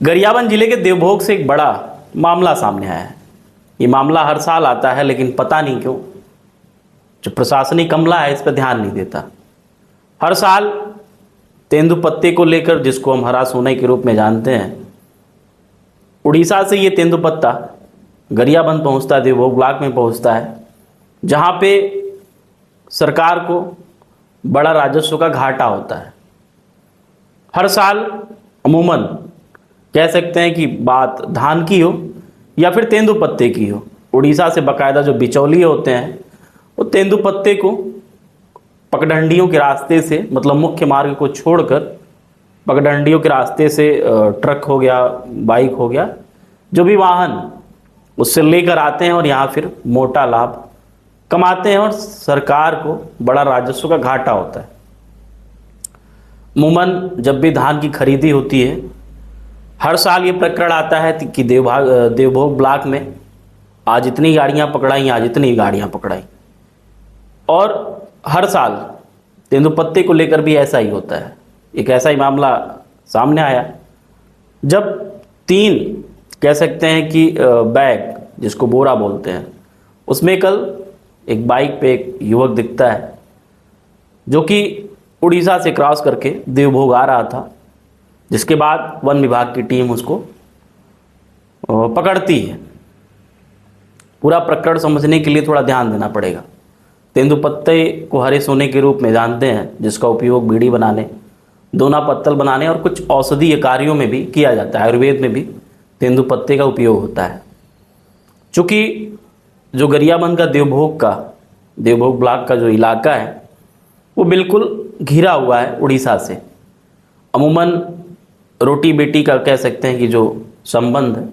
गरियाबंद जिले के देवभोग से एक बड़ा मामला सामने आया है। ये मामला हर साल आता है, लेकिन पता नहीं क्यों जो प्रशासनिक अमला है इस पर ध्यान नहीं देता। हर साल तेंदुपत्ते को लेकर, जिसको हम हरा सोने के रूप में जानते हैं, उड़ीसा से ये तेंदुपत्ता गरियाबंद पहुंचता है, देवभोग ब्लॉक में पहुंचता है, जहां पे सरकार को बड़ा राजस्व का घाटा होता है। हर साल अमूमन कह सकते हैं कि बात धान की हो या फिर तेंदुपत्ते की हो, उड़ीसा से बाकायदा जो बिचौलिए होते हैं वो तेंदुपत्ते को पगडंडियों के रास्ते से, मतलब मुख्य मार्ग को छोड़कर पगडंडियों के रास्ते से ट्रक हो गया, बाइक हो गया, जो भी वाहन उससे लेकर आते हैं और यहाँ फिर मोटा लाभ कमाते हैं और सरकार को बड़ा राजस्व का घाटा होता है। अमूमन जब भी धान की खरीदी होती है, हर साल ये प्रकरण आता है कि देवभोग ब्लॉक में आज इतनी गाड़ियाँ पकड़ाई, आज इतनी गाड़ियाँ पकड़ाई। और हर साल तेंदुपत्ते को लेकर भी ऐसा ही होता है। एक ऐसा ही मामला सामने आया जब 3 कह सकते हैं कि बैग, जिसको बोरा बोलते हैं, उसमें कल एक बाइक पे एक युवक दिखता है जो कि उड़ीसा से क्रॉस करके देवभोग आ रहा था, जिसके बाद वन विभाग की टीम उसको पकड़ती है। पूरा प्रकरण समझने के लिए थोड़ा ध्यान देना पड़ेगा। तेंदुपत्ते को हरे सोने के रूप में जानते हैं, जिसका उपयोग बीड़ी बनाने, दोना पत्तल बनाने और कुछ औषधीय कार्यों में भी किया जाता है। आयुर्वेद में भी तेंदुपत्ते का उपयोग होता है। चूँकि जो गरियाबंद का देवभोग ब्लॉक का जो इलाका है वो बिल्कुल घिरा हुआ है उड़ीसा से। अमूमन रोटी बेटी का कह सकते हैं कि जो संबंध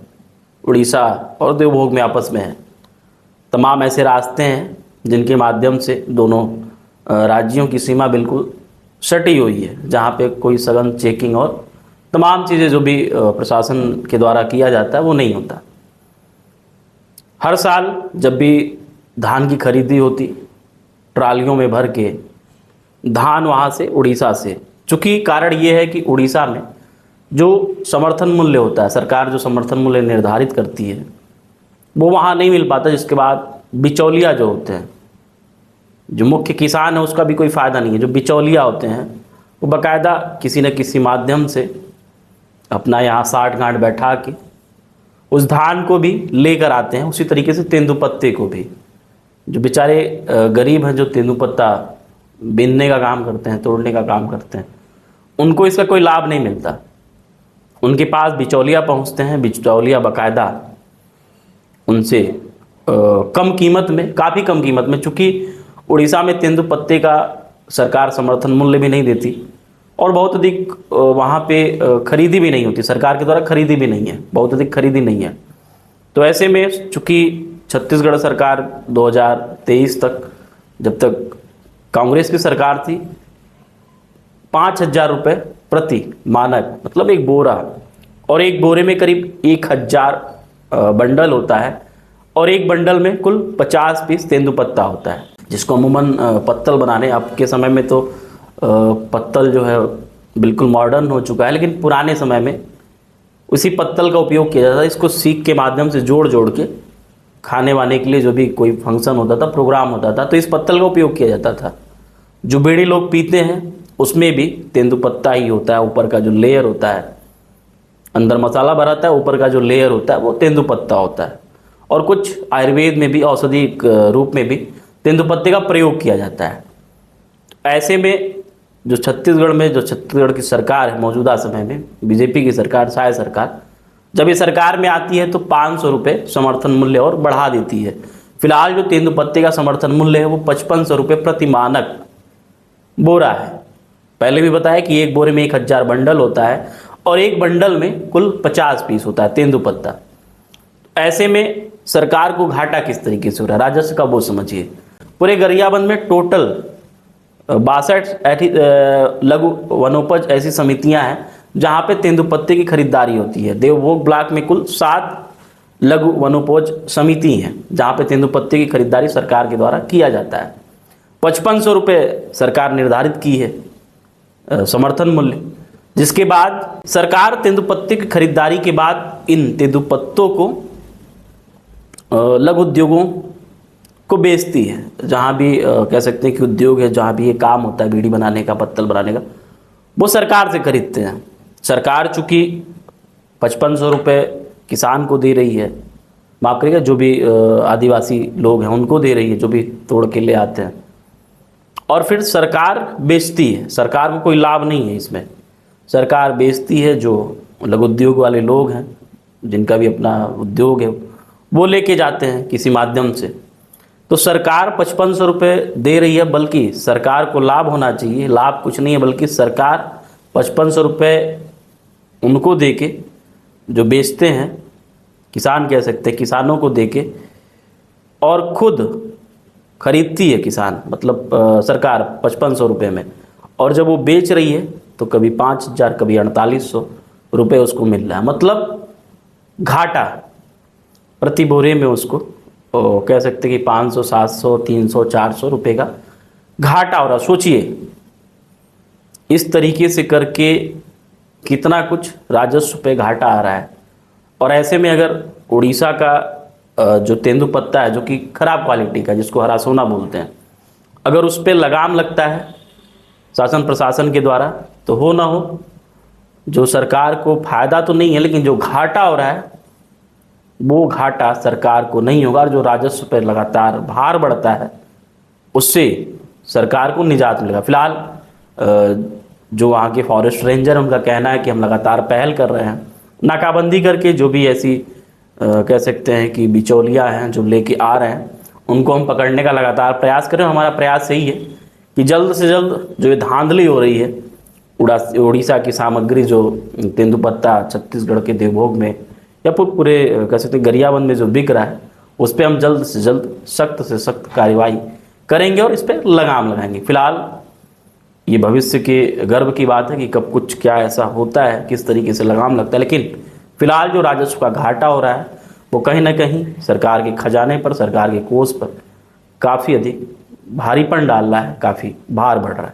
उड़ीसा और देवभोग में आपस में है, तमाम ऐसे रास्ते हैं जिनके माध्यम से दोनों राज्यों की सीमा बिल्कुल सटी हुई है, जहाँ पे कोई सघन चेकिंग और तमाम चीज़ें जो भी प्रशासन के द्वारा किया जाता है वो नहीं होता। हर साल जब भी धान की खरीदी होती, ट्रालियों में भर के धान वहाँ से उड़ीसा से, चूँकि कारण ये है कि उड़ीसा में जो समर्थन मूल्य होता है, सरकार जो समर्थन मूल्य निर्धारित करती है वो वहाँ नहीं मिल पाता, जिसके बाद बिचौलिया जो होते हैं, जो मुख्य किसान है उसका भी कोई फ़ायदा नहीं है। जो बिचौलिया होते हैं वो बाकायदा किसी न किसी माध्यम से अपना यहाँ साठ गांठ बैठा के उस धान को भी लेकर आते हैं। उसी तरीके से तेंदुपत्ते को भी, जो बेचारे गरीब हैं, जो तेंदुपत्ता बीनने का काम करते हैं, तोड़ने का काम करते हैं, उनको इसका कोई लाभ नहीं मिलता। उनके पास बिचौलिया पहुंचते हैं, बिचौलिया बाकायदा उनसे कम कीमत में, काफ़ी कम कीमत में, चूँकि उड़ीसा में तेंदुपत्ते का सरकार समर्थन मूल्य भी नहीं देती और बहुत अधिक वहाँ पे खरीदी भी नहीं होती, सरकार के द्वारा खरीदी भी नहीं है, बहुत अधिक खरीदी नहीं है। तो ऐसे में चूँकि छत्तीसगढ़ सरकार 2023 तक, जब तक कांग्रेस की सरकार थी, 5,000 रुपये प्रति मानक, मतलब एक बोरा, और एक बोरे में करीब 1,000 बंडल होता है और एक बंडल में कुल 50 पीस तेंदुपत्ता होता है, जिसको अमूमन पत्तल बनाने, अब के समय में तो पत्तल जो है बिल्कुल मॉडर्न हो चुका है, लेकिन पुराने समय में उसी पत्तल का उपयोग किया जाता था। इसको सीख के माध्यम से जोड़ जोड़ के खाने वाने के लिए जो भी कोई फंक्शन होता था, प्रोग्राम होता था, तो इस पत्तल का उपयोग किया जाता था। जो बीड़ी लोग पीते हैं उसमें भी तेंदुपत्ता ही होता है, ऊपर का जो लेयर होता है, अंदर मसाला भरा रहता है, ऊपर का जो लेयर होता है वो तेंदुपत्ता होता है। और कुछ आयुर्वेद में भी, औषधि रूप में भी तेंदुपत्ते का प्रयोग किया जाता है। ऐसे में जो छत्तीसगढ़ की सरकार है मौजूदा समय में, बीजेपी की सरकार, शायद सरकार, जब ये सरकार में आती है तो 500 रुपये समर्थन मूल्य और बढ़ा देती है। फिलहाल जो तेंदुपत्ते का समर्थन मूल्य है वो 5500 रुपये प्रति मानक बोरा है। पहले भी बताया कि एक बोरे में 1,000 बंडल होता है और एक बंडल में कुल 50 पीस होता है तेंदुपत्ता। ऐसे में सरकार को घाटा किस तरीके से हो रहा है, राजस्व का वो समझिए। पूरे गरियाबंद में टोटल 62 लघु वनोपज ऐसी समितियां हैं जहां पे तेंदुपत्ते की खरीदारी होती है। देवभोग ब्लॉक में कुल 7 लघु वनोपज समिति हैं जहां पे तेंदुपत्ते की खरीदारी सरकार के द्वारा किया जाता है। 5500 रुपये सरकार निर्धारित की है समर्थन मूल्य। जिसके बाद सरकार तेंदुपत्ते की खरीदारी के बाद इन तेंदुपत्तों को लघु उद्योगों को बेचती है। जहाँ भी कह सकते हैं कि उद्योग है, जहाँ भी ये काम होता है बीड़ी बनाने का, पत्तल बनाने का, वो सरकार से खरीदते हैं। सरकार चूँकि 5500 रुपये किसान को दे रही है, माफ़ करिएगा, जो भी आदिवासी लोग हैं उनको दे रही है, जो भी तोड़ के ले आते हैं, और फिर सरकार बेचती है। सरकार को कोई लाभ नहीं है इसमें, सरकार बेचती है। जो लघु उद्योग वाले लोग हैं, जिनका भी अपना उद्योग है, वो लेके जाते हैं किसी माध्यम से। तो सरकार 5500 रुपये दे रही है, बल्कि सरकार को लाभ होना चाहिए। लाभ कुछ नहीं है, बल्कि सरकार 5500 रुपये उनको दे के, जो बेचते हैं, किसान कह सकते हैं, किसानों को दे के, और खुद खरीदती है किसान, मतलब सरकार 5500 रुपये में। और जब वो बेच रही है तो कभी 5000, कभी 4800 रुपये उसको मिल रहा है। मतलब घाटा प्रति बोरे में उसको कह सकते हैं कि 500, 700, 300, 400 रुपये का घाटा हो रहा। सोचिए इस तरीके से करके कितना कुछ राजस्व पे घाटा आ रहा है। और ऐसे में अगर उड़ीसा का जो तेंदुपत्ता है, जो कि खराब क्वालिटी का, जिसको हरा सोना बोलते हैं, अगर उस पर लगाम लगता है शासन प्रशासन के द्वारा, तो हो ना हो, जो सरकार को फायदा तो नहीं है, लेकिन जो घाटा हो रहा है वो घाटा सरकार को नहीं होगा। और जो राजस्व पर लगातार भार बढ़ता है, उससे सरकार को निजात मिलेगा। फिलहाल जो वहाँ के फॉरेस्ट रेंजर, उनका कहना है कि हम लगातार पहल कर रहे हैं, नाकाबंदी करके जो भी ऐसी कह सकते हैं कि बिचौलिया हैं जो लेके आ रहे हैं, उनको हम पकड़ने का लगातार प्रयास कर रहे हैं। हमारा प्रयास यही है कि जल्द से जल्द जो ये धांधली हो रही है, उड़ीसा की सामग्री जो तेंदुपत्ता छत्तीसगढ़ के देवभोग में या पूरे कह सकते हैं गरियाबंद में जो बिक रहा है, उस पर हम जल्द से जल्द सख्त से सख्त कार्रवाई करेंगे और इस पर लगाम लगाएंगे। फिलहाल ये भविष्य के गर्व की बात है कि कब कुछ क्या ऐसा होता है, किस तरीके से लगाम लगता है। लेकिन फिलहाल जो राजस्व का घाटा हो रहा है, वो कहीं ना कहीं सरकार के खजाने पर, सरकार के कोष पर काफ़ी अधिक भारीपन डाल रहा है, काफ़ी भार बढ़ रहा है।